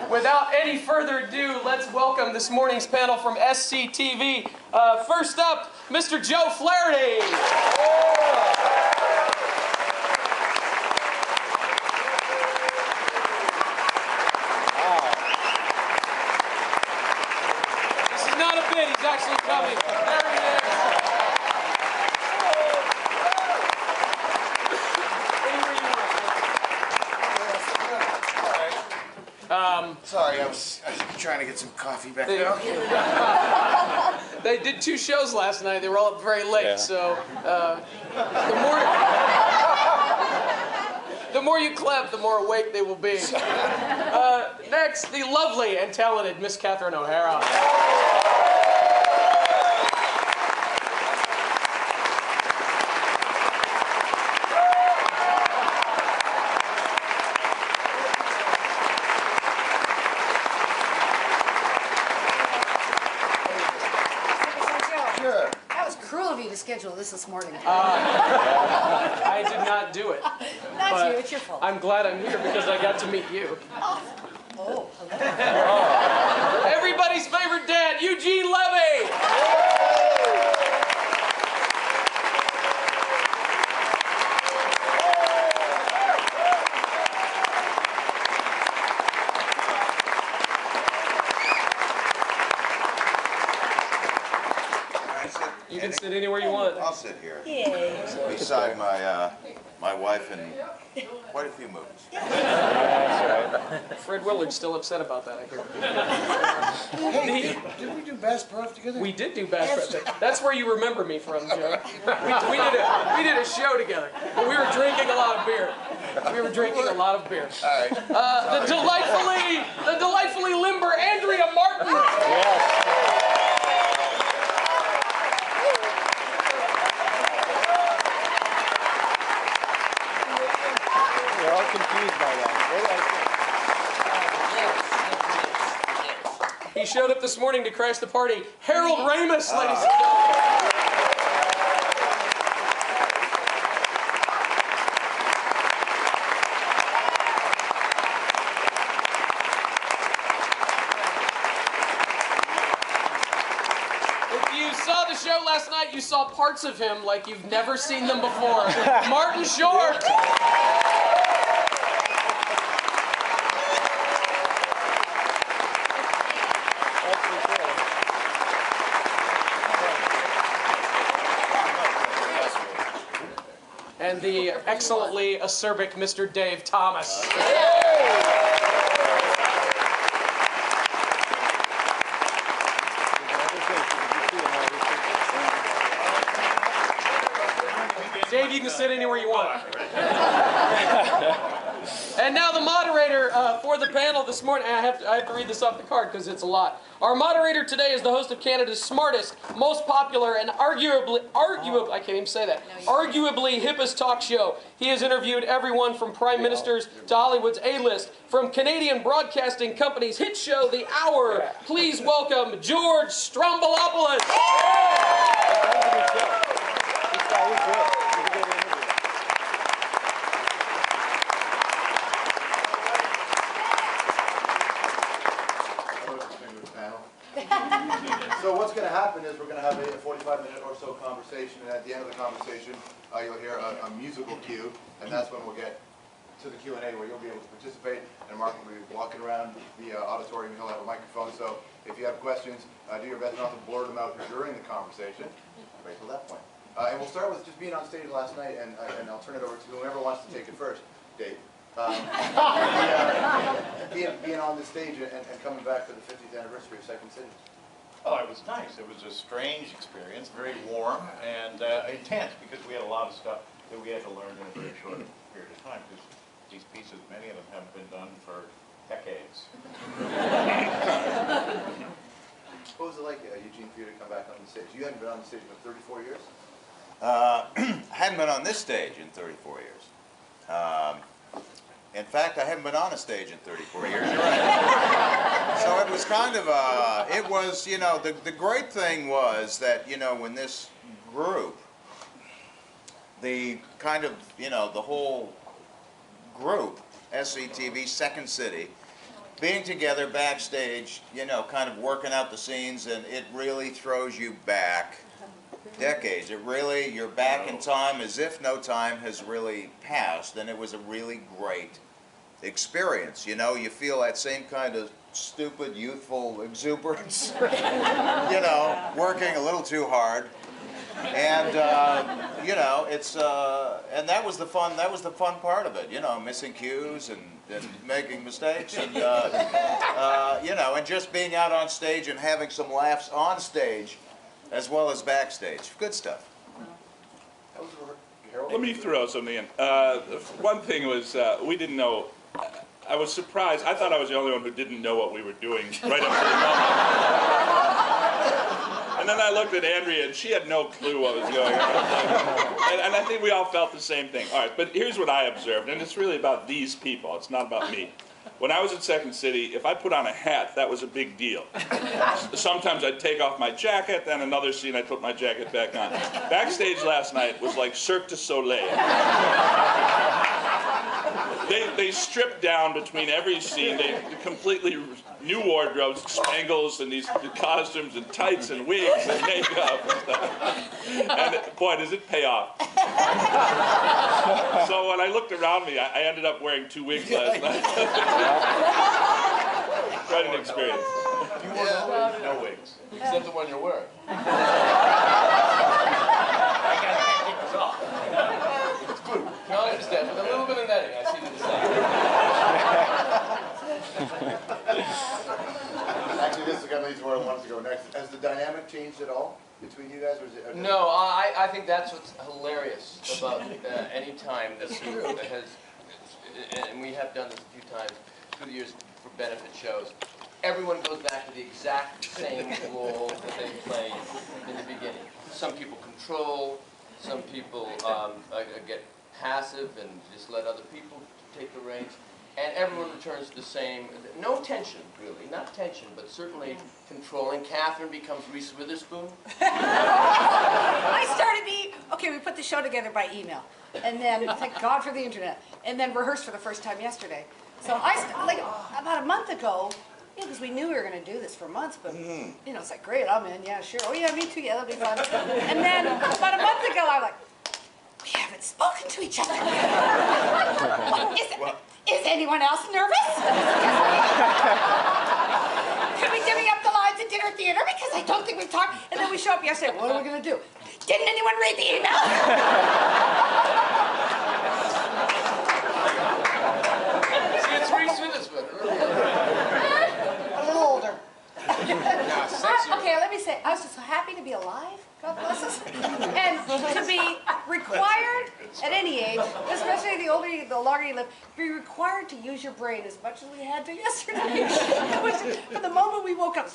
Without any further ado, let's welcome this morning's panel from SCTV. First up, Mr. Joe Flaherty. This is not a bit, he's actually coming. There he is. Sorry, I was trying to get some coffee back there. They did 2 shows last night. They were all up very late, so the more you clap, the more awake they will be. Next, the lovely and talented Miss Catherine O'Hara. To schedule this morning. I did not do it. Not you, it's your fault. I'm glad I'm here because I got to meet you. Oh, hello. Everybody's favorite dad, Eugene Levy! You can sit anywhere you want. I'll sit here. Yay. Beside my wife in quite a few movies. Fred Willard's still upset about that, I hear. Hey, did we do Bass Pro together? We did do Bass Pro. That's where you remember me from, Joe. We did a show together, but we were drinking a lot of beer. We were drinking a lot of beer. All right. The delightfully limber Andrea Martin. Yes. We're all confused by that. He showed up this morning to crash the party. Harold Ramis, ladies and gentlemen. If you saw the show last night, you saw parts of him like you've never seen them before. Martin Short. And the excellently acerbic Mr. Dave Thomas. Dave, you can sit anywhere you want. And now the moderator for the panel this morning. I have to read this off the card because it's a lot. Our moderator today is the host of Canada's smartest, most popular, and arguably I can't even say that, arguably hippest talk show. He has interviewed everyone from prime ministers to Hollywood's A-list, from Canadian broadcasting company's hit show, The Hour. Please welcome George Stroumboulopoulos. So what's going to happen is we're going to have a 45-minute or so conversation, and at the end of the conversation, you'll hear a musical cue, and that's when we'll get to the Q&A where you'll be able to participate, and Mark will be walking around the auditorium. He'll have a microphone, so if you have questions, do your best not to blur them out during the conversation. Right till that point. And we'll start with just being on stage last night, and I'll turn it over to whoever wants to take it first. Dave. Being on the stage and coming back for the 50th anniversary of Second City. Oh, it was nice. It was a strange experience, very warm and intense, because we had a lot of stuff that we had to learn in a very short period of time, because these pieces, many of them haven't been done for decades. What was it like, Eugene, for you to come back on the stage? You hadn't been on the stage for 34 years? I hadn't been on this stage in 34 years. In fact, I haven't been on a stage in 34 years. You're right. So it was kind of, it was, you know, the great thing was that, you know, when this group, the kind of, you know, the whole group, SCTV, Second City, being together backstage, you know, kind of working out the scenes, and it really throws you back decades. It really, you're back in time as if no time has really passed, and it was a really great experience. You know, you feel that same kind of stupid, youthful exuberance, you know, working a little too hard. And you know, it's and that was the fun part of it, you know, missing cues and making mistakes, and you know, and just being out on stage and having some laughs on stage as well as backstage. Good stuff. Let me throw something in. One thing was, we didn't know, I was surprised, I thought I was the only one who didn't know what we were doing right up to the moment. And then I looked at Andrea, and she had no clue what was going on. And I think we all felt the same thing. All right, but here's what I observed, and it's really about these people. It's not about me. When I was at Second City, if I put on a hat, that was a big deal. Sometimes I'd take off my jacket, then another scene I'd put my jacket back on. Backstage last night was like Cirque du Soleil. They stripped down between every scene. They completely new wardrobes, spangles, and these costumes and tights and wigs and makeup and stuff. And boy, does it pay off. So when I looked around me, I ended up wearing 2 wigs last night. Quite an experience. You wore no wigs. Except the one you're wearing. I can't take this off. It's blue. No, I understand. With a little bit of netting, I see the design. Actually, this is kind of leads to where I wanted to go next. Has the dynamic changed at all between you guys, or is it? No, I think that's what's hilarious about any time that has, and we have done this a few times through the years for benefit shows. Everyone goes back to the exact same role that they played in the beginning. Some people control, some people get passive and just let other people take the reins. And everyone returns to the same, no tension really, not tension, but certainly controlling. Catherine becomes Reese Witherspoon. I started okay, we put the show together by email. And then, thank God for the internet. And then rehearsed for the first time yesterday. So like about a month ago, yeah, because we knew we were going to do this for months, but, you know, it's like, great, I'm in, yeah, sure. Oh yeah, me too, yeah, that'll be fun. And then about a month ago, I'm like, we haven't spoken to each other. Is anyone else nervous? Can we divvy up the lines at dinner theater? Because I don't think we've talked. And then we show up yesterday. What are we going to do? Didn't anyone read the email? See, it's Reese Witherspoon. A little older. Okay, let me say, I was just so happy to be alive. God bless us. And to be required at any age, especially the longer you live, be required to use your brain as much as we had to yesterday. From the moment we woke up.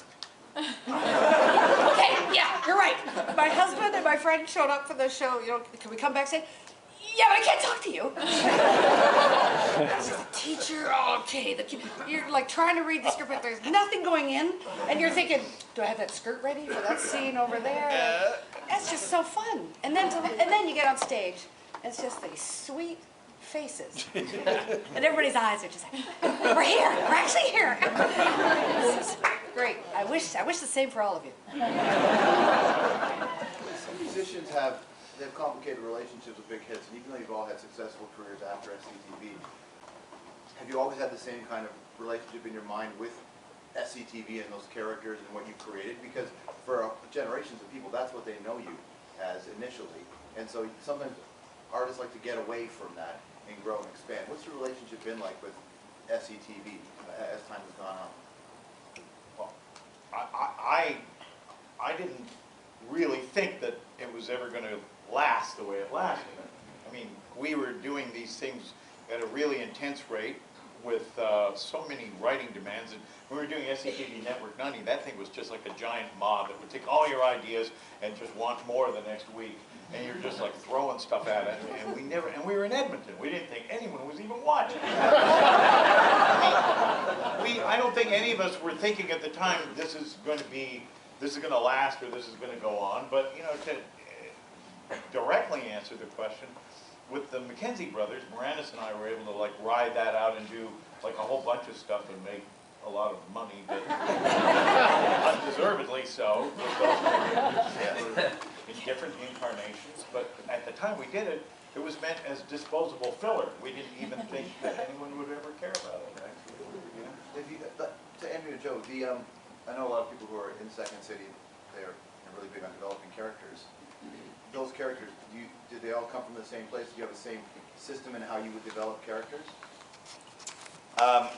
Okay, yeah, you're right. My husband and my friend showed up for the show. You know, can we come back and say, yeah, but I can't talk to you. This is a teacher. Oh, okay. You're like trying to read the script, but there's nothing going in, and you're thinking, do I have that skirt ready for that scene over there? That's just so fun. And then you get on stage, and it's just these sweet faces, and everybody's eyes are just like, we're here. We're actually here. This is great. I wish the same for all of you. Some musicians have complicated relationships with big hits, and even though you've all had successful careers after SCTV, have you always had the same kind of relationship in your mind with SCTV and those characters and what you created? Because for generations of people, that's what they know you as initially, and so sometimes artists like to get away from that and grow and expand. What's your relationship been like with SCTV as time has gone on? Well, I didn't really think that it was ever going to last the way it lasted. I mean, we were doing these things at a really intense rate with so many writing demands. And when we were doing SCTV Network 90, that thing was just like a giant mob that would take all your ideas and just want more the next week. And you're just like throwing stuff at it. And we were in Edmonton. We didn't think anyone was even watching. I don't think any of us were thinking at the time this is going to last or this is going to go on. But, you know, to directly answer the question, with the Mackenzie brothers, Moranis and I were able to like ride that out and do like a whole bunch of stuff and make a lot of money, but undeservedly so, with those characters in different incarnations. But at the time we did it, it was meant as disposable filler. We didn't even think that anyone would ever care about it, actually. If you, to Andrew and Joe, I know a lot of people who are in Second City, they're really big on developing characters. Those characters, did they all come from the same place? Do you have the same system in how you would develop characters?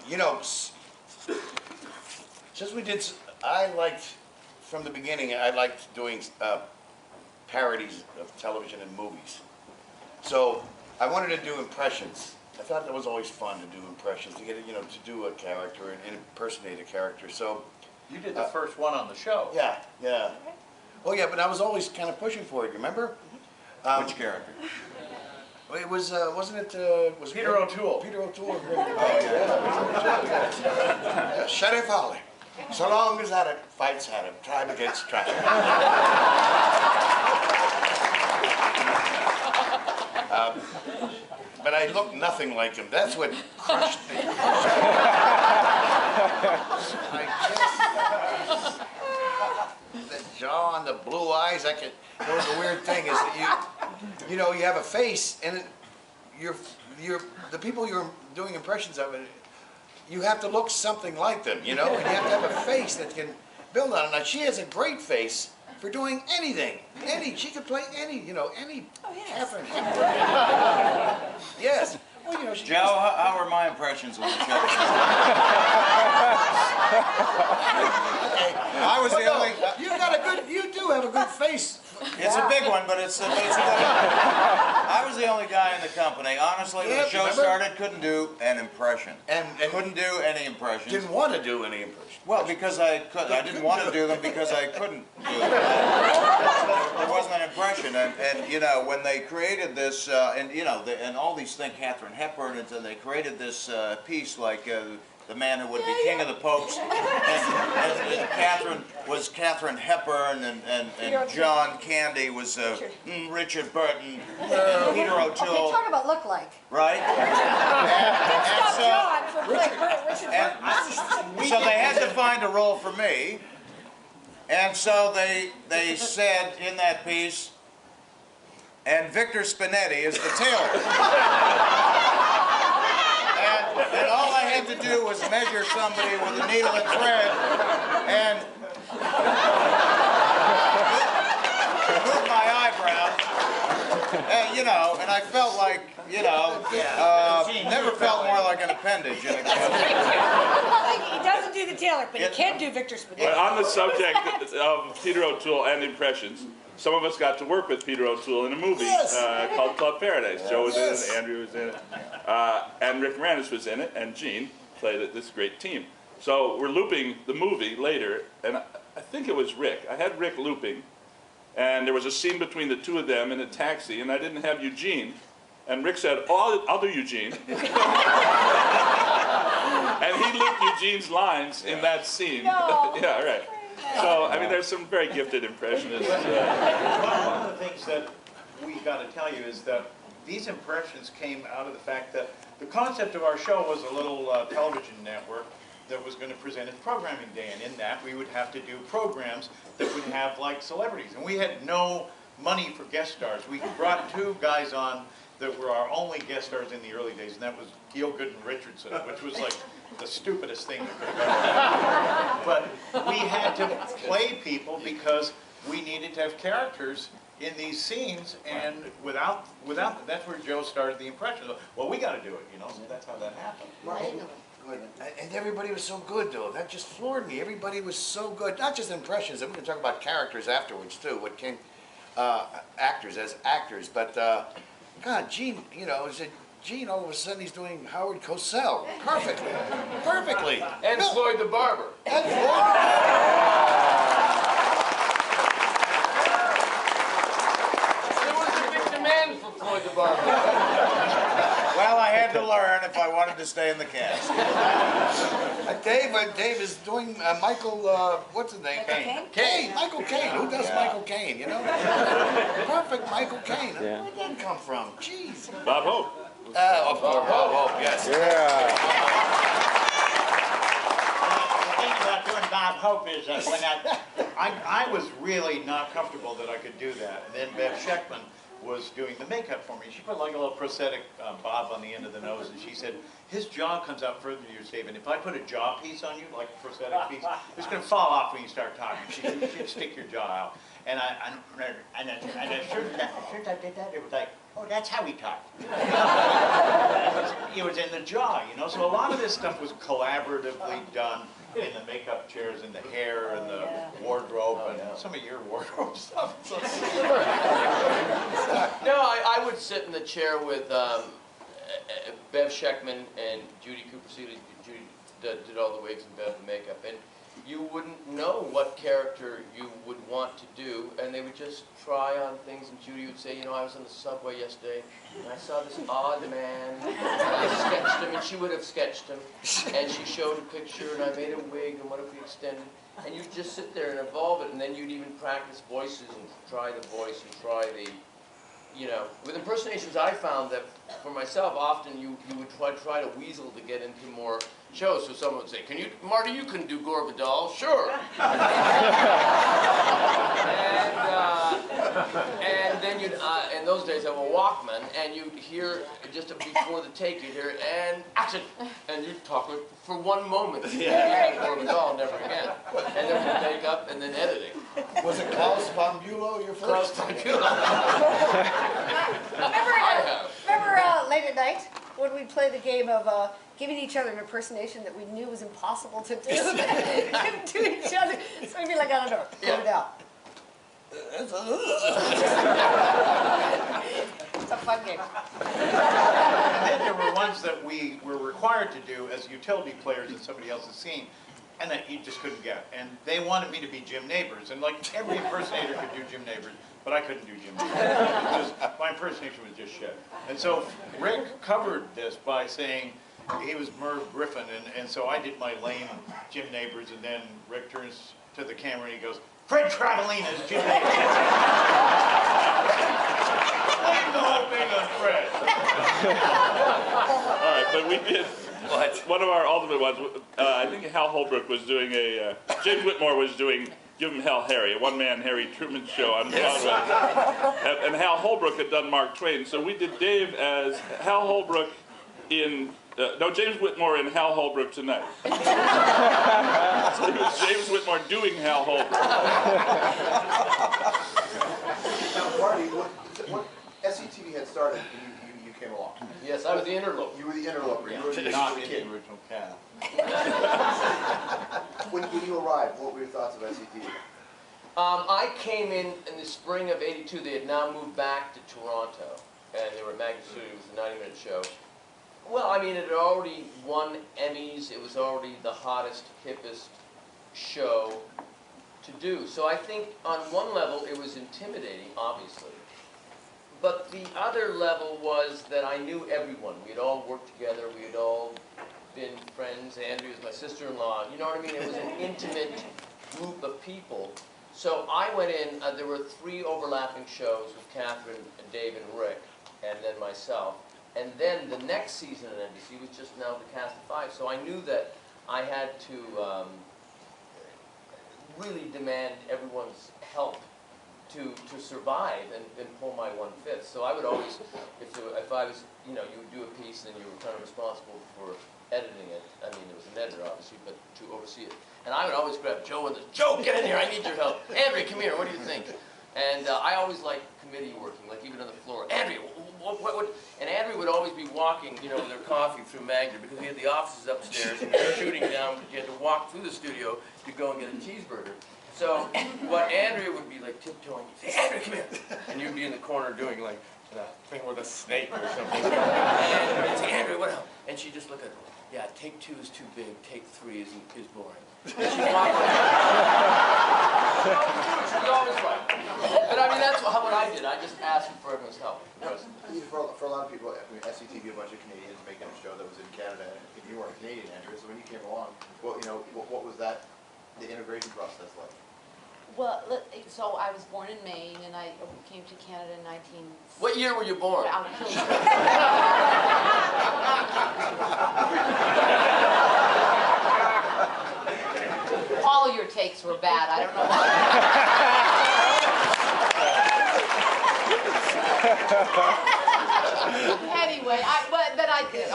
You know, since we did, I liked, from the beginning, I liked doing parodies of television and movies. So I wanted to do impressions. I thought that was always fun to do impressions, to get, you know, to do a character and impersonate a character. So You did the first one on the show. yeah, yeah. Oh yeah, but I was always kind of pushing for it. Remember? Which character? It was, wasn't it? Was Peter O'Toole. Peter O'Toole. Yeah. Sheriff Holly. So long as that fights at him, tribe against tribe. But I look nothing like him. That's what crushed me. The jaw and the blue eyes. You know, the weird thing is that you know, you have a face, and the people you're doing impressions of, you have to look something like them, you know, and you have to have a face that can build on it. Now, she has a great face for doing anything. She could play any Catherine Hepburn. Yes. Well, you know, Joe, how were my impressions on the show? I was the only. You do have a good face. It's a big one, but it's a good one. I was the only guy in the company. Honestly, when the show started, couldn't do an impression. And couldn't do any impressions. Didn't want to do any impressions. Well, because I couldn't. I didn't want to do them because I couldn't do them. There wasn't an impression. And you know, when they created this, and you know, and all these things, Catherine Hepburn, and they created this piece like the man who would be king of the popes, and Catherine was Catherine Hepburn, and John Candy was Richard Burton, Peter O'Toole. Okay, talk about look like. Right? Stop John from playing Richard Burton. So they had to find a role for me, and so they said in that piece, and Victor Spinetti is the tailor. And all I had to do was measure somebody with a needle and thread and move my eyebrows. And, you know, and I felt like, you know, never felt more like an appendage in a He doesn't do the tailor, but he can do Victor Spinetti. But on the subject of Peter O'Toole and impressions, some of us got to work with Peter O'Toole in a movie called Club Paradise. Joe was in it, Andrew was in it, and Rick Moranis was in it, and Gene played this great team. So we're looping the movie later, and I think it was Rick. I had Rick looping, and there was a scene between the two of them in a taxi, and I didn't have Eugene. And Rick said, "Oh, I'll do Eugene." And he looped Eugene's lines in that scene. No. Yeah, right. So, I mean, there's some very gifted impressionists. One of the things that we got to tell you is that these impressions came out of the fact that the concept of our show was a little television network that was going to present its programming day, and in that we would have to do programs that would have like celebrities, and we had no money for guest stars. We brought two guys on that were our only guest stars in the early days, and that was Gielgud and Richardson, which was like the stupidest thing that could have ever happened. But we had to play people because we needed to have characters in these scenes, and without that's where Joe started the impression. Well, we got to do it, you know. So that's how that happened. And everybody was so good, though. That just floored me. Everybody was so good. Not just impressions. I'm going to talk about characters afterwards, too. What came, actors as actors. But, God, Gene, you know, Gene, all of a sudden, he's doing Howard Cosell. Perfectly. Perfectly. And Floyd the Barber. And Floyd. There was a big demand for Floyd the Barber. Well, I had to learn if I wanted to stay in the cast. Dave is doing Michael, what's his name? Caine. Michael Caine. Who does Michael Caine, you know? Perfect Michael Caine. Yeah. Where did that come from? Jeez. Bob Hope. Of course, Bob Hope, yes. Yeah. Bob Hope is when I was really not comfortable that I could do that. And then Bev Scheckman was doing the makeup for me. She put like a little prosthetic bob on the end of the nose, and she said, his jaw comes out further than yours, Dave, and if I put a jaw piece on you, like a prosthetic piece, it's going to fall off when you start talking. She'd stick your jaw out. And as soon as I did that, it was like, oh, that's how he talked. It was in the jaw, you know? So a lot of this stuff was collaboratively done in the makeup chairs, and the hair, and the wardrobe, and some of your wardrobe stuff. No, I would sit in the chair with Bev Scheckman and Judy Cooper-Seeley. Judy did all the wigs and Bev the makeup, and you wouldn't know what character you would want to do, and they would just try on things, and Judy would say, you know, I was on the subway yesterday, and I saw this odd man, and I sketched him, and she would have sketched him, and she showed a picture, and I made a wig, and what if we extended? And you'd just sit there and evolve it, and then you'd even practice voices, and try the voice, and try the, you know, with impersonations I found that, for myself, often you would try to weasel to get into more shows. So someone would say, "Can you, Marty, you can do Gore Vidal?" Sure. And then you'd, in those days, have a Walkman, and you'd hear, just before the take, you'd hear, and action! And you'd talk for one moment. Gore Vidal, never again. And then we'd make up, and then editing. Was it Klaus von Bülow, your first? Klaus von Bülow. Remember late at night when we play the game of giving each other an impersonation that we knew was impossible to do to each other? So we'd be like, I don't know, put it out. It's a fun game. And then there were ones that we were required to do as utility players in somebody else's scene, and that you just couldn't get. And they wanted me to be Jim Neighbors, and like every impersonator could do Jim Neighbors, but I couldn't do Jim Neighbors because my impersonation was just shit. And so Rick covered this by saying he was Merv Griffin, and so I did my lame Jim Neighbors, and then Rick turns to the camera and he goes, "Fred Travelina is Jim Neighbors." Blame the whole thing on Fred. All right, but we did. One of our ultimate ones, I think Hal Holbrook was doing a, James Whitmore was doing Give 'Em Hell Harry, a one-man Harry Truman show on Broadway. And Hal Holbrook had done Mark Twain, so we did Dave as Hal Holbrook in, no, James Whitmore in Hal Holbrook Tonight. So it was James Whitmore doing Hal Holbrook. Now, Marty, what SCTV had started when you came along? Yes, I was the interloper. You were the interloper. You were Not the in the kid. original cast. When you arrived, what were your thoughts of SCTV? I came in the spring of '82. They had now moved back to Toronto, and they were at Magnet Studios. It was a 90-minute show. Well, I mean, it had already won Emmys. It was already the hottest, hippest show to do. So I think on one level it was intimidating, obviously. But the other level was that I knew everyone. We had all worked together. We had all been friends. Andrea was my sister-in-law. You know what I mean? It was an intimate group of people. So I went in. There were 3 overlapping shows with Catherine, Dave, and Rick, and then myself. And then the next season at NBC was just now the cast of 5. So I knew that I had to really demand everyone's help to survive and pull my 1/5. So I would always, if I was, you know, you would do a piece and you were kind of responsible for editing it. I mean, there was an editor, obviously, but to oversee it. And I would always grab Joe and Joe, get in here, I need your help. Andrea, come here, what do you think? And I always liked committee working, like even on the floor. Andrea, what? And Andrea would always be walking, you know, with her coffee through Magnet because we had the offices upstairs and we were shooting down. You had to walk through the studio to go and get a cheeseburger. So what Andrea would be like tiptoeing, say, Andrea, come here. And you'd be in the corner doing like a thing with a snake or something. And I'd say, Andrea, what else? And she'd just look at her. Yeah, take 2 is too big, take 3 is boring. And she'd walk away. She was always right. But I mean, that's what I did. I just asked for everyone's help. For a lot of people, I mean, SCTV, a bunch of Canadians making a show that was in Canada, and you weren't Canadian, Andrea, so when you came along, well, you know, what was that, the integration process like? Well, so I was born in Maine, and I came to Canada in 19... What year were you born? I'll kill you. All all your takes were bad. I don't know why. Anyway,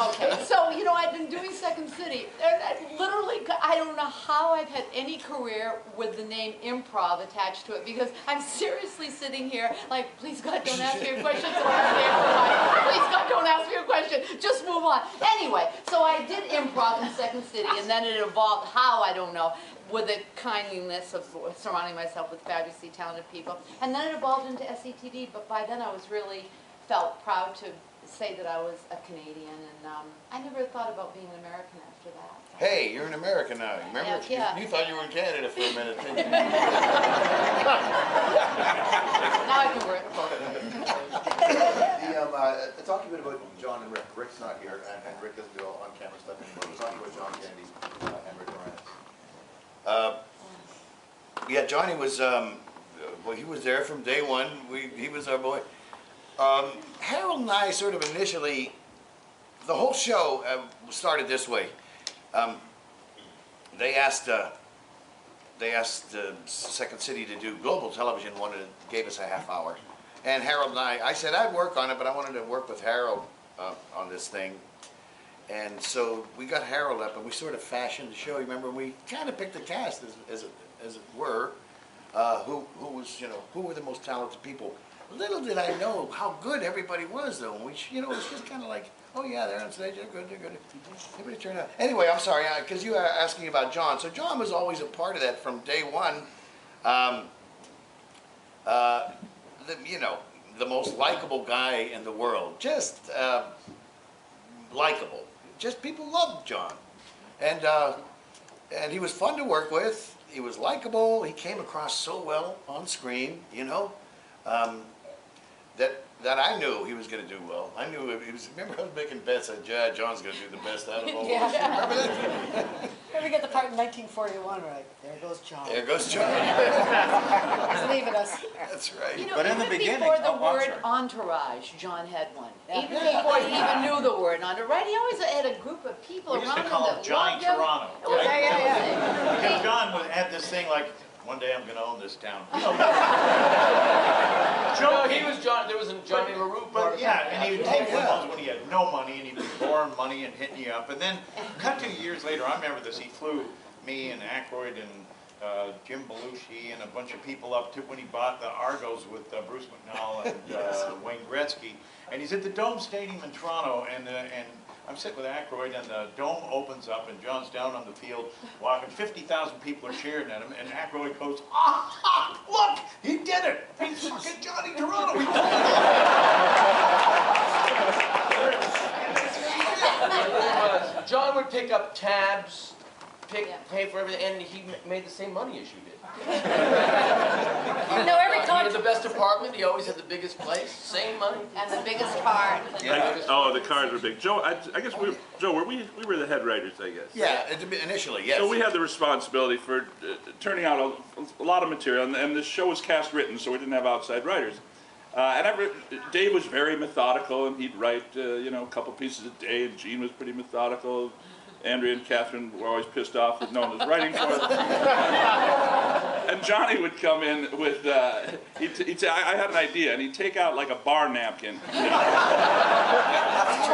okay. So, you know, I've been doing Second City, and I don't know how I've had any career with the name improv attached to it, because I'm seriously sitting here like, please God, don't ask me a question, so please God, don't ask me a question, just move on. Anyway, so I did improv in Second City, and then it evolved, how, I don't know, with the kindliness of surrounding myself with fabulously talented people. And then it evolved into SCTV, but by then I was really felt proud to say that I was a Canadian, and I never thought about being an American after that. Hey, you're an American now. Remember? Yeah. You thought you were in Canada for a minute, didn't you? Now I can work both ways. Talking a bit about John and Rick. Rick's not here, and Rick doesn't do all on-camera stuff anymore. We're talking about John Candy and Rick Moranis. Yeah, Johnny was, well, he was there from day one. He was our boy. Harold and I sort of initially, the whole show started this way. They asked Second City to do global television, gave us a half hour. And Harold and I said I'd work on it, but I wanted to work with Harold on this thing. And so we got Harold up, and we sort of fashioned the show. You remember, we kind of picked the cast, as it were, who were the most talented people. Little did I know how good everybody was, though. We, you know, it was just kind of like, oh yeah, they're on stage, they're good. Everybody turned out. Anyway, I'm sorry, because you were asking about John. So John was always a part of that from day one. The most likable guy in the world. Just likable. Just people loved John, and he was fun to work with. He was likable. He came across so well on screen, you know. That I knew he was going to do well. I knew he was. Remember, I was making bets that John's going to do the best out of all of us. Remember that? Then we get the part in 1941, right? There goes John. There goes John. He's leaving us. That's right. You know, But in the even beginning, before the I'm word sorry. entourage, John had one. Yeah. Even before he even knew the word entourage, he always had a group of people We used around to him call him that Johnny loved him. Toronto. It was amazing. Because John had this thing like, one day I'm going to own this town. No, he was John. There was a Johnny LaRue part But of yeah, it. and he would take limos when he had no money, and he'd be borrowing money and hitting you up. And then, cut 2 years later, I remember this. He flew me and Aykroyd and Jim Belushi and a bunch of people up to when he bought the Argos with Bruce McNall and Wayne Gretzky. And he's at the Dome Stadium in Toronto, and I'm sitting with Aykroyd, and the dome opens up, and John's down on the field walking. 50,000 people are cheering at him, and Aykroyd goes, look, he did it. He's fucking Johnny Toronto. He did it. John would pick up tabs, pay for everything, and he made the same money as you did. No, every He had the time. best apartment, he always had the biggest place, same money. And the biggest part. Oh, the cars were big. Joe, I guess we were the head writers, I guess. Yeah, initially, yes. So we had the responsibility for turning out a lot of material, and the show was cast written, so we didn't have outside writers. Dave was very methodical, and he'd write, a couple pieces a day, and Gene was pretty methodical. Andrea and Catherine were always pissed off that no one was writing for them. And Johnny would come in with, he'd say, I had an idea, and he'd take out like a bar napkin.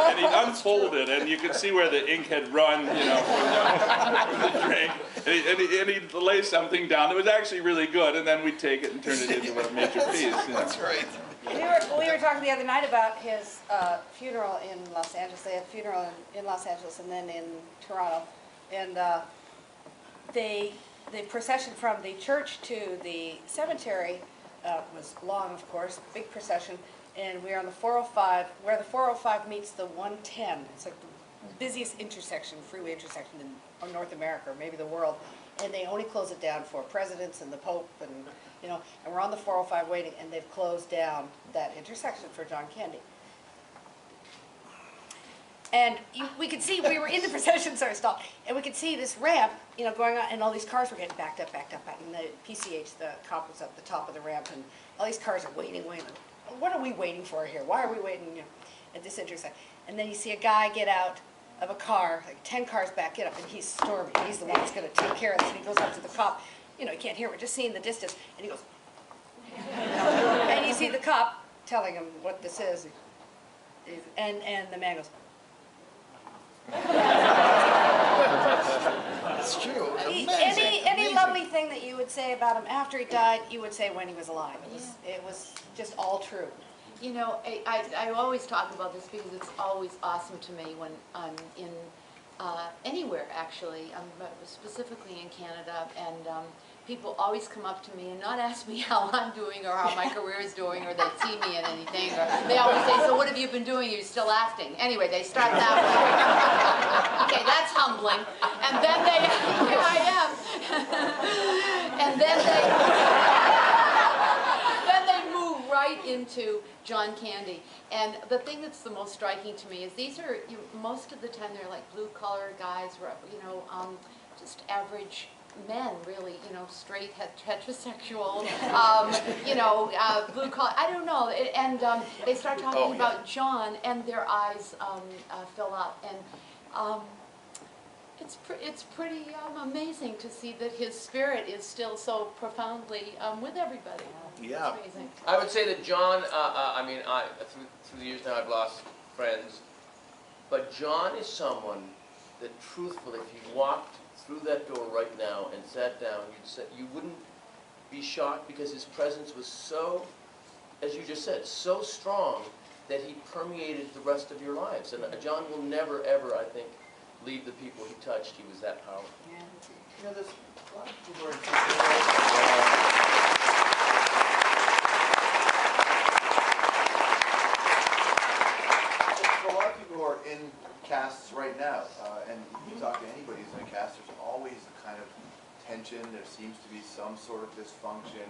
And he'd unfold it, and you could see where the ink had run, from the drink. And he'd lay something down that was actually really good, and then we'd take it and turn it into a major piece. That's right. We were talking the other night about his funeral in Los Angeles. They had a funeral in Los Angeles and then in Toronto. And the procession from the church to the cemetery was long, of course, big procession. And we were on the 405, where the 405 meets the 110. It's like the busiest intersection, freeway intersection in North America, or maybe the world. And they only close it down for presidents and the Pope, and and we're on the 405 waiting, and they've closed down that intersection for John Candy. And we could see, we were in the procession, sorry, stop, and we could see this ramp, going on, and all these cars were getting backed up, and the PCH, the cop, was at the top of the ramp, and all these cars are waiting. What are we waiting for here? Why are we waiting at this intersection? And then you see a guy get out, of a car, like 10 cars back it up, and he's storming. He's the one that's going to take care of this. And he goes up to the cop. You know, he can't hear him, just seeing the distance. And he goes, and you see the cop telling him what this is. And the man goes, It's true. any lovely thing that you would say about him after he died, you would say when he was alive. It was just all true. You know, I always talk about this because it's always awesome to me when I'm in anywhere, actually, specifically in Canada, and people always come up to me and not ask me how I'm doing or how my career is doing or they see me in anything. Or they always say, so what have you been doing? You're still acting. Anyway, they start that way. Okay, that's humbling. And then they, here I am. And then they move right into John Candy. And the thing that's the most striking to me is these are, most of the time they're like blue-collar guys, you know, just average men, really, you know, straight, heterosexual, you know, blue collar, I don't know, and they start talking about John, and their eyes fill up, and it's pretty amazing to see that his spirit is still so profoundly with everybody. Yeah. It's amazing. I would say that John, I mean, through the years now I've lost friends, but John is someone that truthfully, if you walked through that door right now and sat down, you wouldn't be shocked because his presence was so, as you just said, so strong that he permeated the rest of your lives. And John will never, ever, I think, leave the people he touched. He was that powerful. Yeah. You know, there's a lot of people who are a lot of people who are in casts right now, and you talk to anybody who's in a cast, there's always a kind of tension, there seems to be some sort of dysfunction.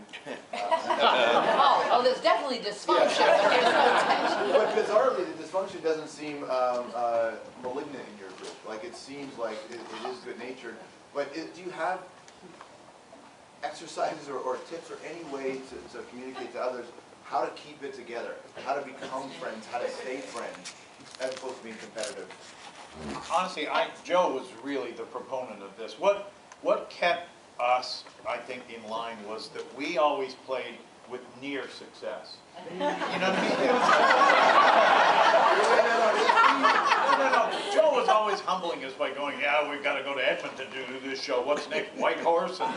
There's definitely dysfunction, but there's no tension. But bizarrely, the dysfunction doesn't seem malignant in your group. Like, it seems like it is good-natured. But do you have exercises or tips or any way to communicate to others how to keep it together, how to become friends, how to stay friends, as opposed to being competitive? Honestly, Joe was really the proponent of this. What kept us, I think, in line was that we always played with near success. You know what I mean? No. Joe was always humbling us by going, yeah, we've got to go to Edmonton to do this show. What's next? White Horse? And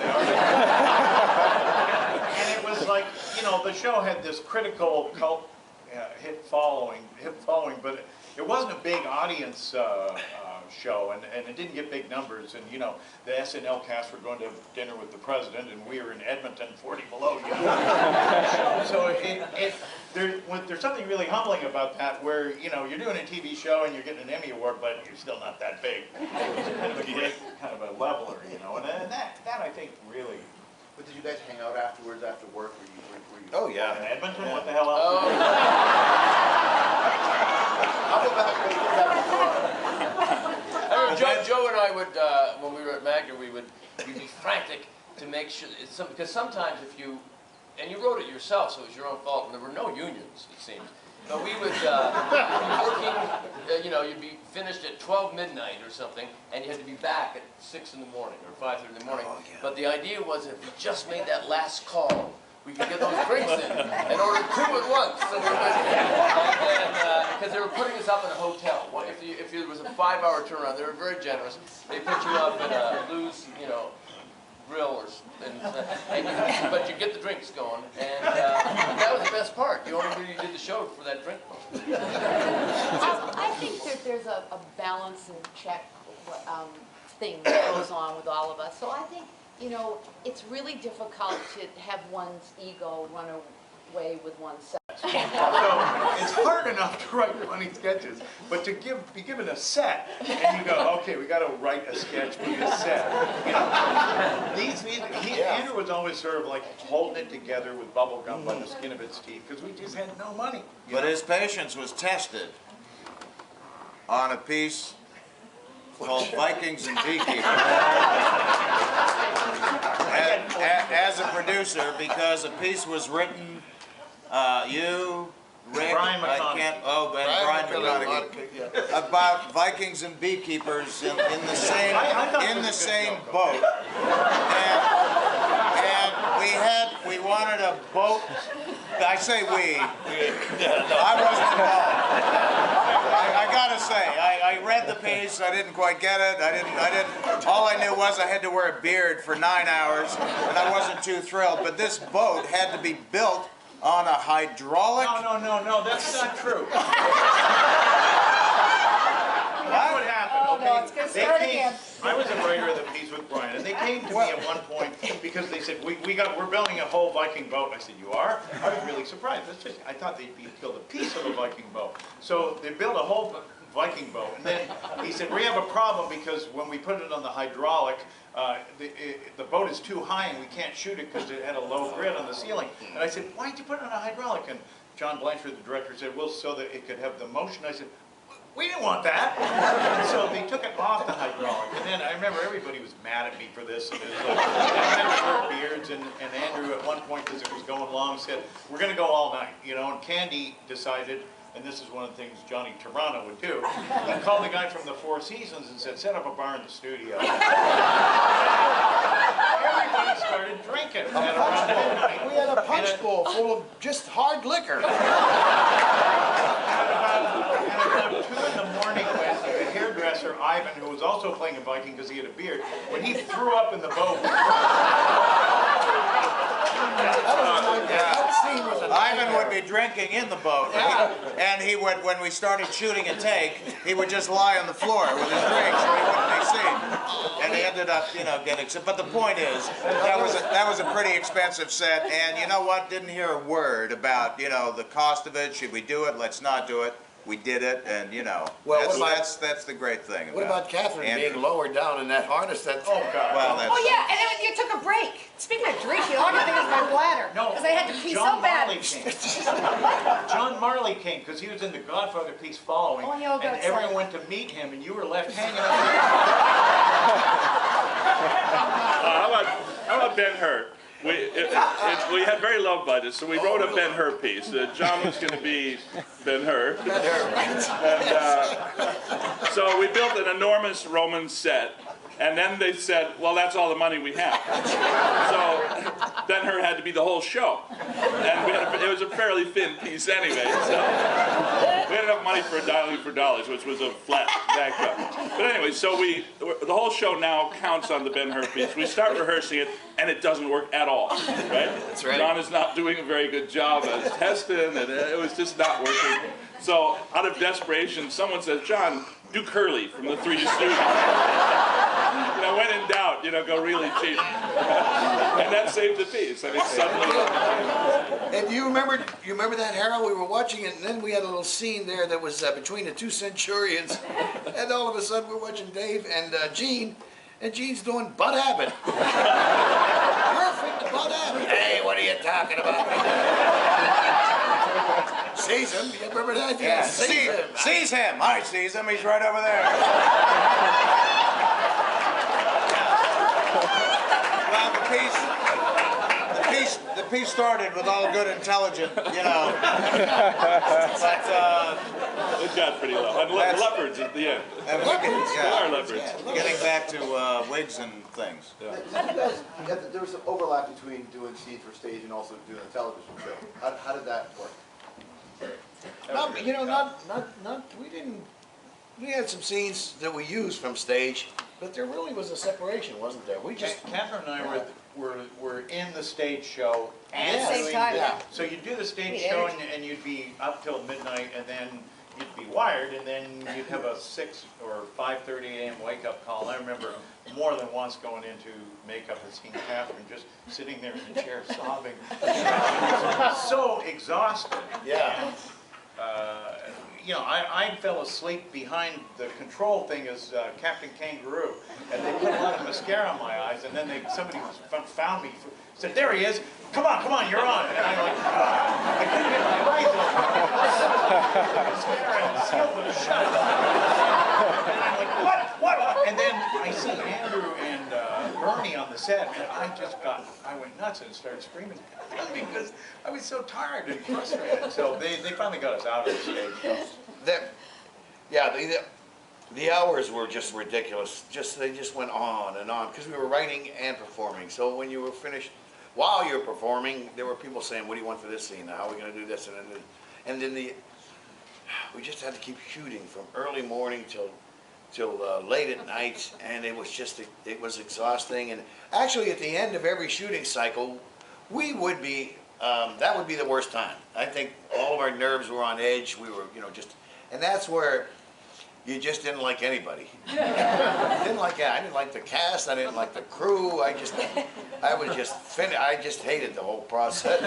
it was like, you know, the show had this critical cult hit following, but it wasn't a big audience show, and it didn't get big numbers. And you know, the SNL cast were going to dinner with the president, and we were in Edmonton, 40 below. You know? So there's something really humbling about that, where you know you're doing a TV show and you're getting an Emmy Award, but you're still not that big. It was kind of a great, kind of a leveler, you know, and that I think really. But did you guys hang out afterwards, after work? Were you Oh, yeah. In Edmonton? Yeah. What the hell else? I'll go back Joe and I would, when we were at Magna, we'd be frantic to make sure, because sometimes if you, and you wrote it yourself, so it was your own fault, and there were no unions, it seems. But we would be working, you know, you'd be finished at 12 midnight or something, and you had to be back at 6 in the morning or 5:30 in the morning. Oh, yeah. But the idea was if we just made that last call, we could get those drinks in and order 2 at once. So because they were putting us up in a hotel. If there was a 5-hour turnaround, they were very generous. They put you up in a Lou's, you know, grill, but you get the drinks going, and that was the best part. You only really did the show for that drink. I think that there's a balance and check thing that goes on with all of us. So I think, you know, it's really difficult to have one's ego run away with oneself. So it's hard enough to write funny sketches, but to be given a set, and you go, okay, we got to write a sketch with this set. You know, Andrew was always sort of like holding it together with bubble gum by the skin of its teeth, because we just had no money. But his patience was tested on a piece called Vikings and Beekeepers as a producer, because a piece was written, you, Rick, Brian I McConaughey. can't, oh, and Brian McConaughey, about Vikings and Beekeepers in the same, I thought it in was the a good same joke, boat. And we wanted a boat, I say we, I wasn't involved. I gotta say, I read the piece, I didn't quite get it, all I knew was I had to wear a beard for 9 hours, and I wasn't too thrilled, but this boat had to be built on a hydraulic. No, that's not true. That's what happened. Oh, Okay, no, it's gonna they start came- again. I was a writer of the piece with Brian, and they came to me at one point because they said, we're building a whole Viking boat. And I said, you are? I was really surprised. I thought they'd build a piece of a Viking boat. So they built a whole Viking boat, and then he said, we have a problem because when we put it on the hydraulic, the boat is too high and we can't shoot it because it had a low grid on the ceiling. And I said, why'd you put it on a hydraulic? And John Blanchard, the director, said, well, so that it could have the motion. I said, we didn't want that. And so they took it off the hydraulic. And then I remember everybody was mad at me for this. And beards, and Andrew at one point, as it was going along, said, we're going to go all night. And Candy decided, and this is one of the things Johnny Toronto would do, he called the guy from the Four Seasons and said, set up a bar in the studio. Everybody started drinking at around midnight. We had a punch bowl full of just hard liquor. At about 2 in the morning, when the hairdresser, Ivan, who was also playing a Viking because he had a beard, when he threw up in the boat. Ivan would be drinking in the boat, and he would, when we started shooting a take, he would just lie on the floor with his drink so he wouldn't be seen. And he ended up, getting. But the point is, that was a pretty expensive set, and you know what? Didn't hear a word about, the cost of it. Should we do it? Let's not do it. We did it, and Well, that's the great thing. What about Catherine being lowered down in that harness? Oh God! Well, that's. Oh yeah, and then you took a break. Speaking of drinking, all I can think is my bladder. No, because I had to pee so John bad. Marley came. John Marley came because he was in the Godfather piece following, Oh, yeah, and everyone went to meet him, and you were left hanging out. How about Ben-Hur? We had very low budget, so we wrote a Ben-Hur piece. John was going to be Ben-Hur. And so we built an enormous Roman set, and then they said, well, that's all the money we have. So Ben-Hur had to be the whole show. And it was a fairly thin piece anyway, so we had enough money for Dialing for Dollars, which was a flat backdrop. But anyway, so the whole show now counts on the Ben-Hur piece. We start rehearsing it, and it doesn't work at all, right? That's right. John is not doing a very good job as Heston, and it was just not working. So out of desperation, someone says, John, do Curly from the Three Stooges. When in doubt, go really cheap. And that saved the piece. I mean, suddenly. And you remember that, Harold? We were watching it, and then we had a little scene there that was between the two centurions, and all of a sudden we're watching Dave and Gene, and Gene's doing Bud Abbott. Perfect Bud Abbott. Hey, what are you talking about? Seize him. You remember that? Yeah, seize him. I seize him. He's right over there. Well, the piece started with all good intelligent, But It got pretty low. And leopards at the end. And There are leopards. Getting back to wigs and things. There was some overlap between doing scenes for stage and also doing a television show. How did that work? We had some scenes that we used from stage, but there really was a separation, wasn't there? We just. Catherine and I were in the stage show and At the same doing time, the- yeah. So you'd do the stage Yeah. show and you'd be up till midnight, and then you'd be wired, and then you'd have a 6 or 5:30 a.m. wake up call. And I remember more than once going into makeup and seeing Catherine just sitting there in the chair sobbing. So exhausted. Yeah. I fell asleep behind the control thing as Captain Kangaroo, and they put a lot of mascara on my eyes, and then somebody found me, said, there he is, come on, you're on. And I'm like, I couldn't get my eyes open. The mascara and the seal was shut. I'm like, what? And then I see Andrew and Bernie on the set, and I went nuts and started screaming because I was so tired and frustrated. So they finally got us out of the stage. The hours were just ridiculous. They just went on and on because we were writing and performing. So when you were finished, while you were performing, there were people saying, "What do you want for this scene? How are we going to do this?" And then we just had to keep shooting from early morning till late at night, and it was exhausting. And actually, at the end of every shooting cycle, we would be that would be the worst time. I think all of our nerves were on edge. We were, and that's where you just didn't like anybody. I didn't like the cast. I didn't like the crew. I just hated the whole process.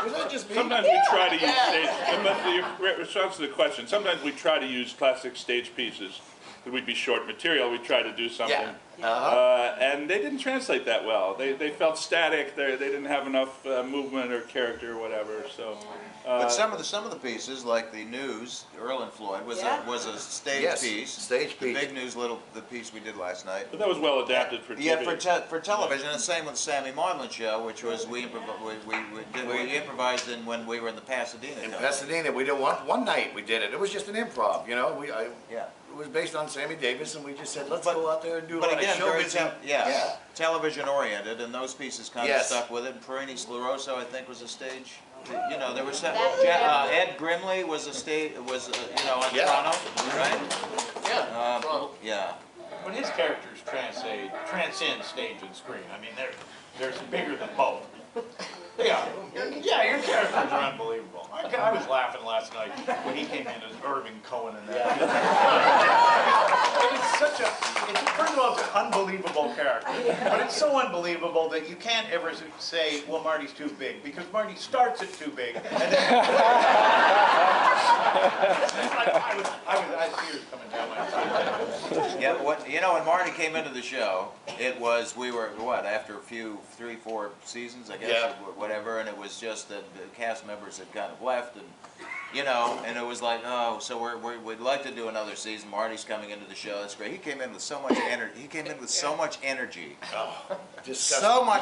Was that just me? Sometimes we try to use stage, in response to the question, sometimes we try to use classic stage pieces. It would be short material. We try to do something. Yeah. And they didn't translate that well. They felt static. They didn't have enough movement or character or whatever. So. But some of the pieces, like the news, Earl and Floyd, was a stage piece. Stage piece. The big news, the piece we did last night. But that was well adapted for TV. Yeah, for television. And the same with the Sammy Marlin show, which was we improvised in when we were in the Pasadena. In Pasadena, we did one night. We did it. It was just an improv, It was based on Sammy Davis, and we just said, let's go out there and do a lot of show business. Television oriented, and those pieces kind of stuck with it. And Perini Scleroso, I think, was a stage. There was Ed Grimley was on Toronto, right? Yeah. But his characters transcend stage and screen. I mean, they're bigger than both. They are. Yeah, your characters are unbelievable. I was laughing last night when he came in as Irving Cohen and that. First of all, it's an unbelievable character. But it's so unbelievable that you can't ever say, well, Marty's too big, because Marty starts at too big. And then I had tears coming down my face. Yeah, when Marty came into the show, we were, after a few, 3-4 seasons, I guess, or whatever, and it was just that the cast members had kind of left, and and it was like, oh, so we'd like to do another season. Marty's coming into the show. That's great. He came in with so much energy. So much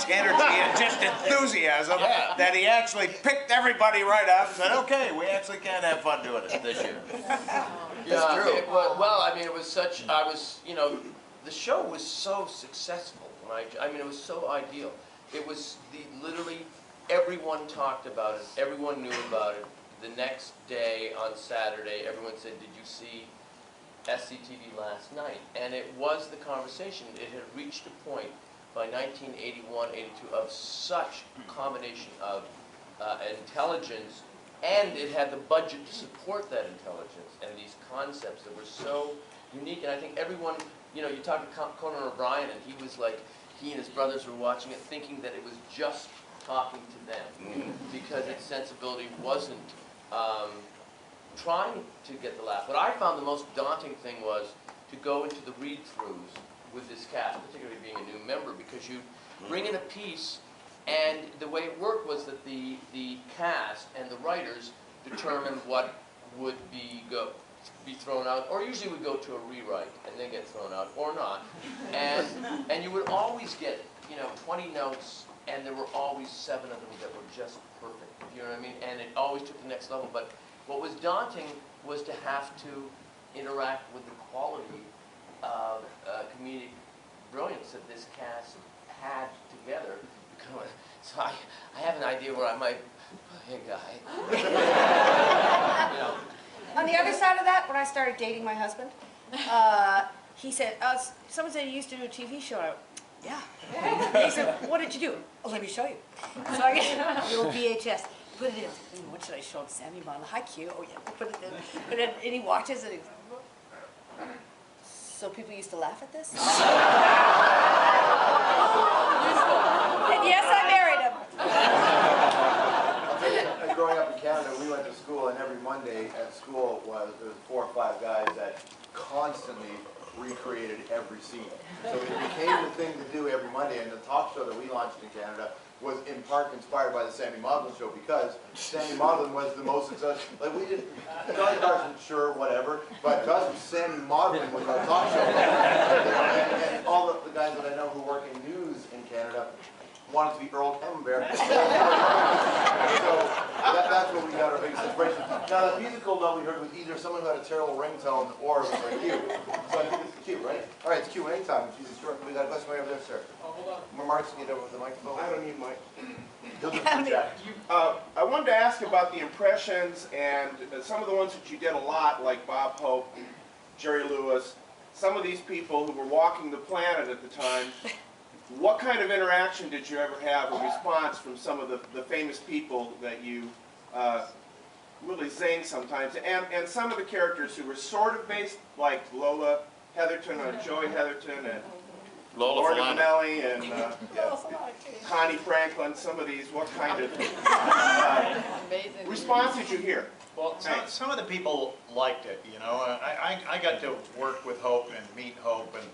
energy and just enthusiasm that he actually picked everybody right up and said, okay, we actually can have fun doing it this year. That's true. It was such, the show was so successful. It was so ideal. It was literally everyone talked about it. Everyone knew about it. The next day on Saturday, everyone said, did you see SCTV last night? And it was the conversation. It had reached a point by 1981, 82 of such a combination of intelligence, and it had the budget to support that intelligence and these concepts that were so unique. And I think everyone, you talk to Conan O'Brien, and he was like, he and his brothers were watching it thinking that it was just talking to them because its sensibility wasn't trying to get the laugh. What I found the most daunting thing was to go into the read-throughs with this cast, particularly being a new member, because you bring in a piece, and the way it worked was that the cast and the writers determined what would be thrown out, or usually would go to a rewrite and then get thrown out, or not. And you would always get 20 notes, and there were always 7 of them that were just perfect. You know what I mean? And it always took the next level. But what was daunting was to have to interact with the quality of comedic brilliance that this cast had together. So I have an idea where I might, hey guy. On the other side of that, when I started dating my husband, he said, someone said you used to do a TV show. I went, yeah. He said, what did you do? Oh, let me show you. So I get a little VHS. Put it in. What should I show him? Sammy Marlin. Hi, Q. Oh, yeah. Put it in. And he watches and he's... So people used to laugh at this? And yes, I married him. Growing up in Canada, we went to school, and every Monday at school there was 4 or 5 guys that constantly recreated every scene. So it became the thing to do every Monday, and the talk show that we launched in Canada was in part inspired by the Sammy Maudlin show, because Sammy Maudlin was the most successful. Like, we didn't, Johnny Carson, sure, whatever, but to us, Sammy Maudlin was our talk show. And all the guys that I know who work in news in Canada wanted to be Earl Camembert. So that's where we got our biggest inspiration. Now, the musical note we heard was either someone who had a terrible ringtone or it was like Q. So I think it's Q, right? All right, it's Q&A time. Jesus, sure. We got a question right over there, sir. Oh, hold on. Mark's going to get over with the microphone. I don't need mic. He'll just project. I wanted to ask about the impressions and some of the ones that you did a lot, like Bob Hope, Jerry Lewis, some of these people who were walking the planet at the time. What kind of interaction did you ever have, or response from some of the famous people that you really zing sometimes, and some of the characters who were sort of based, like Lola Heatherton or Joey Heatherton and Lola Minelli and Connie Franklin, some of these, what kind of response did you hear? Well, some of the people liked it, you know. I got to work with Hope and meet Hope, and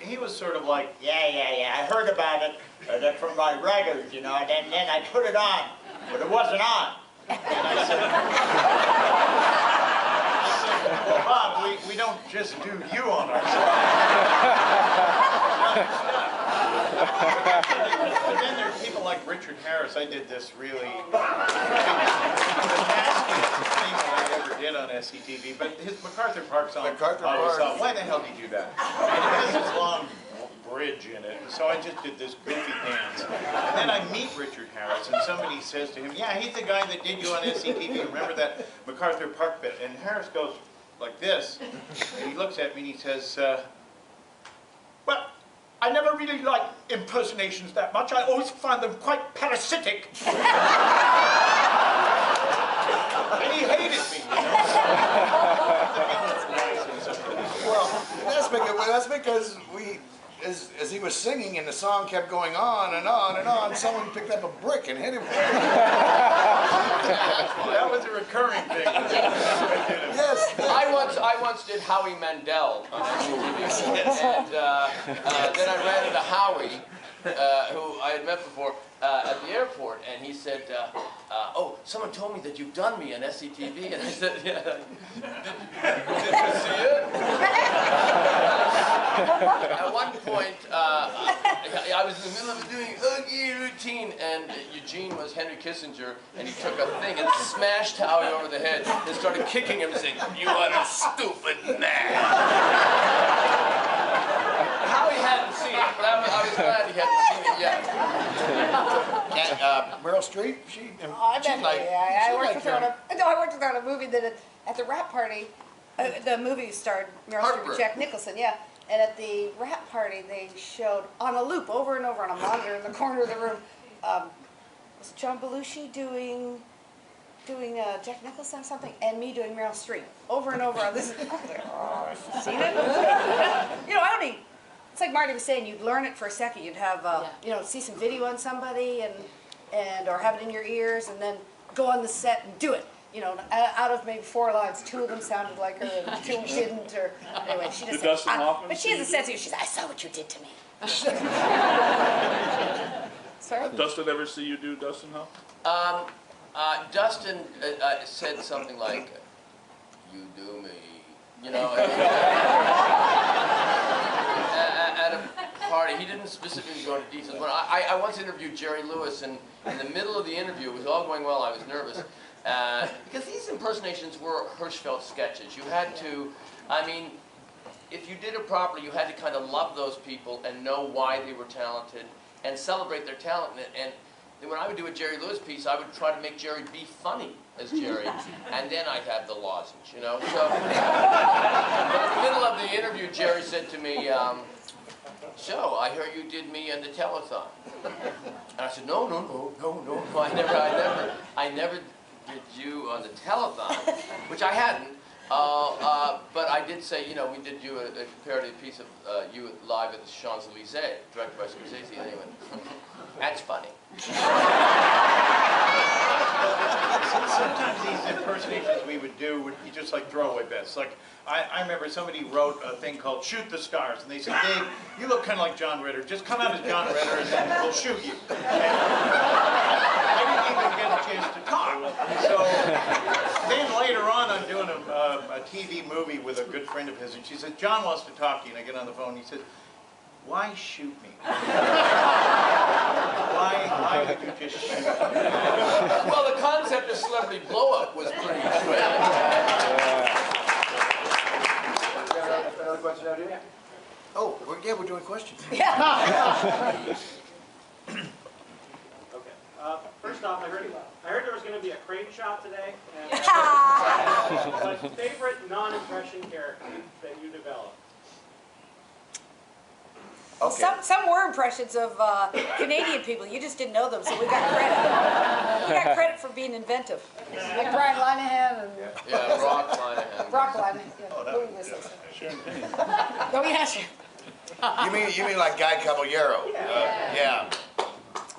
he was sort of like, yeah, I heard about it from my writers, you know, and then I put it on, but it wasn't on. And I said, well, Bob, we don't just do you on our show. But then there's people like Richard Harris. I did this really the nastiest thing that I ever did on SCTV, but his MacArthur Park song, I always thought, why the hell did you do that? And it has this long bridge in it, so I just did this goofy dance. And then I meet Richard Harris, and somebody says to him, yeah, he's the guy that did you on SCTV. Remember that MacArthur Park bit? And Harris goes like this, and he looks at me and he says, well, I never really liked impersonations that much. I always find them quite parasitic. And he hated me, you know? Well, that's because we, as he was singing and the song kept going on and on and on, someone picked up a brick and hit him. That was a recurring thing. Yes. I once did Howie Mandel on SCTV, and then I ran into Howie, who I had met before at the airport, and he said, oh, someone told me that you've done me on SCTV, and I said, yeah. Did you see it? At one point, I was in the middle of doing a routine, and Eugene was Henry Kissinger, and he took a thing and smashed Howie over the head and started kicking him and saying, you are a stupid man. Howie hadn't seen it, but I was glad he hadn't seen it yet. Meryl Streep, I worked with her on a movie that at the rap party, the movie starred Meryl Streep and Jack Nicholson, yeah. And at the rap party, they showed on a loop over and over on a monitor in the corner of the room, was John Belushi doing Jack Nicholson or something, and me doing Meryl Streep over and over on this. I was like, oh, I've seen it. You know, I don't need. It's like Marty was saying, you'd learn it for a second. You'd have, you know, see some video on somebody and or have it in your ears, and then go on the set and do it. You know, out of maybe 4 lines, 2 of them sounded like her, and 2 didn't. Or anyway, she just. But she has a sense of. She says, "I saw what you did to me." Sorry. Dustin ever see you do Dustin Howe? Dustin said something like, "You do me," you know. At a party, he didn't specifically go into details, but I once interviewed Jerry Lewis, and in the middle of the interview, it was all going well, I was nervous, because these impersonations were Hirschfeld sketches. You had to, I mean, if you did it properly, you had to kind of love those people and know why they were talented and celebrate their talent. And when I would do a Jerry Lewis piece, I would try to make Jerry be funny as Jerry, and then I'd have the lozenge, you know. So, in the middle of the interview, Jerry said to me, so, I hear you did me in the telethon. And I said, no, I never did you on the telethon, which I hadn't. But I did say, you know, we did you a parody piece of you live at the Champs-Élysées, directed by Scorsese. And he went, that's funny. sometimes these impersonations we would do would be just like throwaway bits. Like, I remember somebody wrote a thing called Shoot the Stars, and they said, Dave, you look kind of like John Ritter. Just come out as John Ritter and then we'll shoot you. And I didn't even get a chance to talk. So then later on, I'm doing a TV movie with a good friend of his, and she said, John wants to talk to you. And I get on the phone, and he says, why shoot me? Why would you just shoot me? Well, the concept of celebrity blow-up was pretty good. Another question out here? Oh, we're doing questions. Okay. First off, I heard there was going to be a crane shot today. And my favorite non-impression character that you developed. Okay. Some were impressions of Canadian people. You just didn't know them, so we got credit. We got credit for being inventive. Like Brian Linehan and Yeah, Brock Linehan. Brock Linehan. Yeah. Who was this? Oh, yes. You mean like Guy Caballero? Yeah.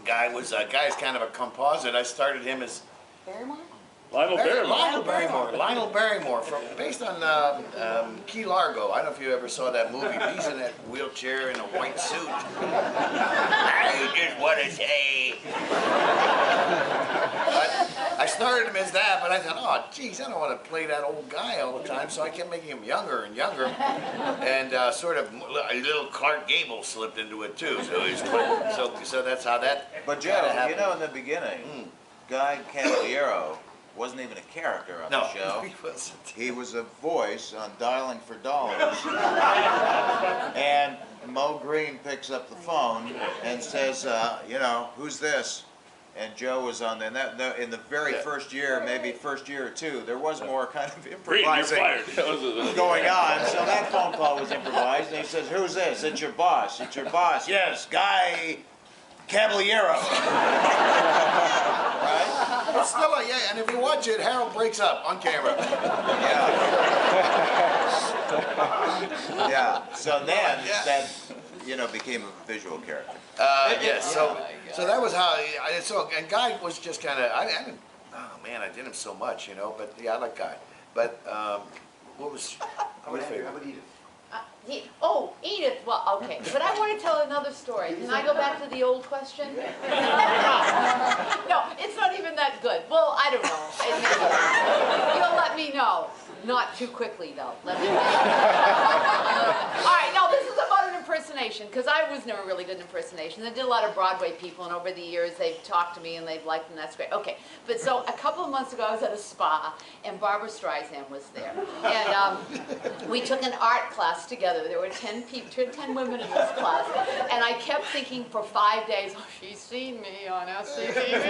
Guy's kind of a composite. I started him as Barrymore? Lionel Barrymore. Lionel Barrymore, based on Key Largo. I don't know if you ever saw that movie. He's in that wheelchair in a white suit. I just want to say. I started him as that, but I thought, oh, geez, I don't want to play that old guy all the time, so I kept making him younger and younger. And sort of a little Clark Gable slipped into it, too. So that's how that. But Joe, you know, in the beginning, Guy Caballero wasn't even a character on the show. He wasn't. He was a voice on Dialing for Dollars. And Mo Green picks up the phone and says, you know, who's this? And Joe was on there. And in the very first year, maybe first year or two, there was more kind of improvising going on. So that phone call was improvised. And he says, who's this? It's your boss. It's your boss. Yes, Guy Caballero. Right? It's still and if you watch it, Harold breaks up on camera. Yeah. So then that, you know, became a visual character. Yes. So that was how. And Guy was just kind of. I didn't. Oh man, I did him so much, you know. But yeah, I like Guy. But what was your favorite? How about Edith? Oh, Edith, well, okay. But I want to tell another story. Can I go back to the old question? No, it's not even that good. Well, I don't know. You'll let me know. Not too quickly, though. Let me know. All right, now this is about an impersonation, because I was never really good at impersonations. I did a lot of Broadway people, and over the years they've talked to me and they've liked them. That's great. Okay, but so a couple of months ago I was at a spa, and Barbara Streisand was there. And we took an art class together. There were 10 women in this class, and I kept thinking for 5 days, oh, she's seen me on SCTV.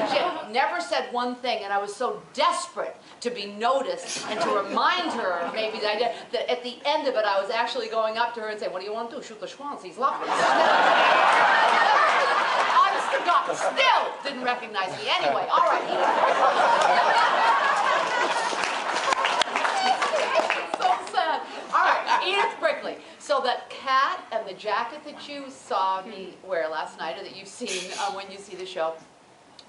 She had never said one thing, and I was so desperate to be noticed and to remind her maybe that I did, that at the end of it I was actually going up to her and saying, what do you want to do? Shoot the Schwanz, he's lovely. Honest to God, still didn't recognize me. Anyway, all right. So sad. All right, Edith Brickley. So that cat and the jacket that you saw me wear last night, or that you've seen when you see the show,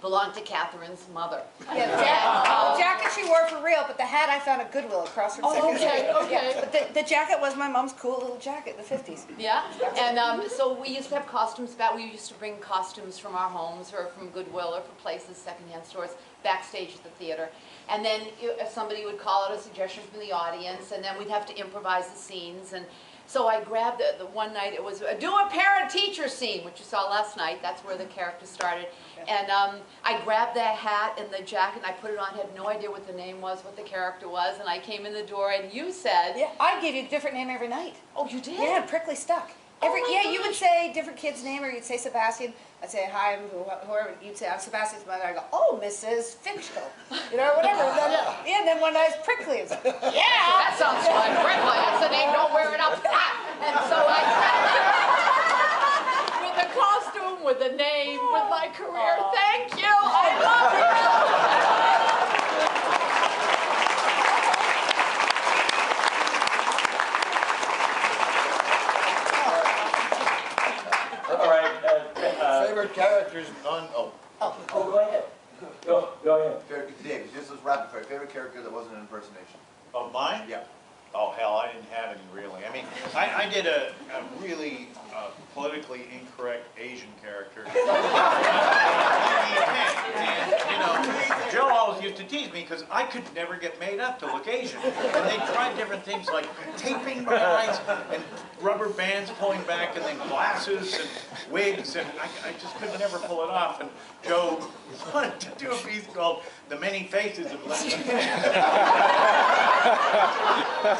belonged to Catherine's mother. Yeah, the jacket she wore for real, but the hat I found at Goodwill across from Second Street. Okay. Yeah, but the jacket was my mom's cool little jacket in the 50s. Yeah, and so we used to have costumes back. We used to bring costumes from our homes or from Goodwill or from places, secondhand stores, backstage at the theater. And then somebody would call out a suggestion from the audience, and then we'd have to improvise the scenes. And so I grabbed the one night, it was do a parent-teacher scene, which you saw last night. That's where the character started. And I grabbed that hat and the jacket, and I put it on. Had no idea what the name was, what the character was. And I came in the door, and you said, Yeah, I gave you a different name every night. Oh, you did? Yeah, Prickly stuck. You would say different kid's name, or you'd say Sebastian. I'd say, hi, I'm whoever. You'd say, I'm Sebastian's mother. I go, oh, Mrs. Finchko. You know, whatever. And then one night, Prickly. It's like, yeah. That sounds fun. Prickly. That's the name. Don't wear it up. And so I with the costume, with the name, with my career. Thank you. I love you. Favorite characters on. Oh, go ahead. Go ahead. Dave, just as rapid fire. Favorite character that wasn't an impersonation? Of mine? Yeah. Oh, hell, I didn't have any, really. I mean, I did a really politically incorrect Asian character. And, you know, Joe always used to tease me because I could never get made up to look Asian. And they tried different things like taping my eyes and rubber bands pulling back and then glasses and wigs, and I just could never pull it off. And Joe wanted to do a piece called The Many Faces of Leslie.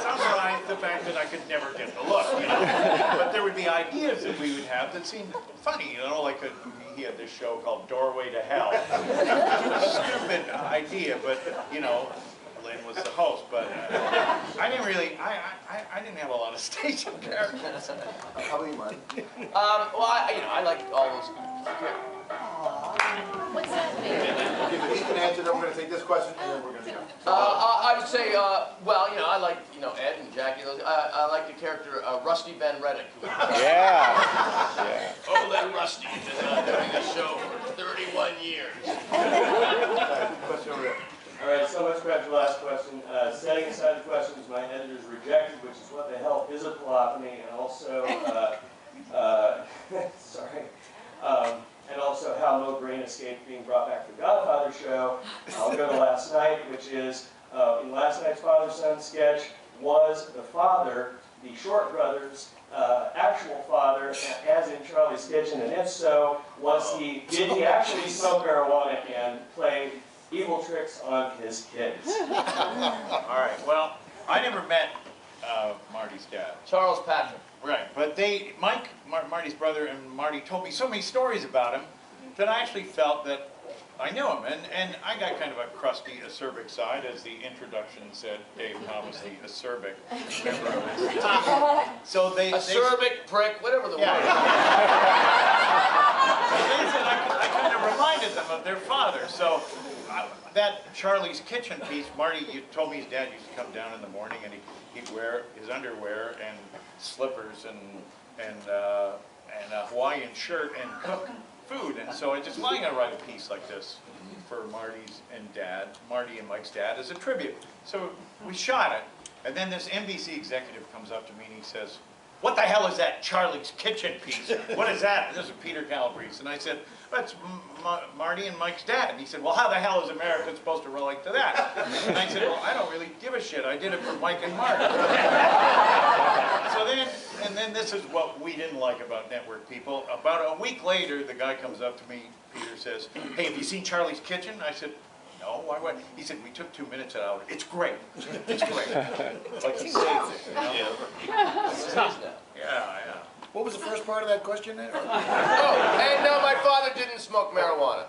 Summarized the fact that I could never get the look, you know. But there would be ideas that we would have that seemed funny, you know, like he had this show called Doorway to Hell. Stupid idea, but, you know, Lynn was the host, but I didn't really, I didn't have a lot of station characters. How about you, Marty? Well, I like all those. What's that mean? If he can answer, then we're going to take this question, and then we're going to go. I would say, well, you know, I like, you know, Ed and Jackie. I like the character Rusty Ben Reddick. Yeah. Oh, that Rusty has been doing this show for 31 years. Question over there. All right, so much for the last question. Setting aside the questions my editors rejected, which is what the hell is a polyphony, and also, sorry, and also how no brain escaped being brought back to the Godfather show. I'll go to last night, which is, in last night's father-son sketch, was the father, the Short brothers' actual father, as in Charlie's Kitchen, and if so, did he actually smoke marijuana and play evil tricks on his kids? All right, well, I never met Marty's dad. Charles Patrick. Right, but Marty's brother and Marty told me so many stories about him that I actually felt that I knew him. And I got kind of a crusty acerbic side, as the introduction said, Dave Thomas, the acerbic member of his team. So acerbic, prick, whatever the word is. They said I kind of reminded them of their father. So that Charlie's Kitchen piece, Marty, you told me his dad used to come down in the morning and he'd wear his underwear and slippers and a Hawaiian shirt and cook food. And so I just wanted to write a piece like this for Marty and Mike's dad as a tribute. So we shot it, and then this NBC executive comes up to me and he says, "What the hell is that Charlie's Kitchen piece? What is that?" And this is Peter Calabrese. And I said, "That's Marty and Mike's dad." And he said, "Well, how the hell is America supposed to relate to that?" And I said, "Well, I don't really give a shit. I did it for Mike and Marty." And then this is what we didn't like about network people. About a week later, the guy comes up to me, Peter says, "Hey, have you seen Charlie's Kitchen?" I said, "No, why would?" He said, "We took 2 minutes out of it. It's great. It's great." Like he saved it, you know? Yeah. What was the first part of that question there? Oh, and no, my father didn't smoke marijuana.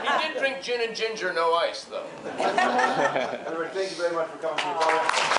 He did drink gin and ginger, no ice, though. Everybody, thank you very much for coming to the program.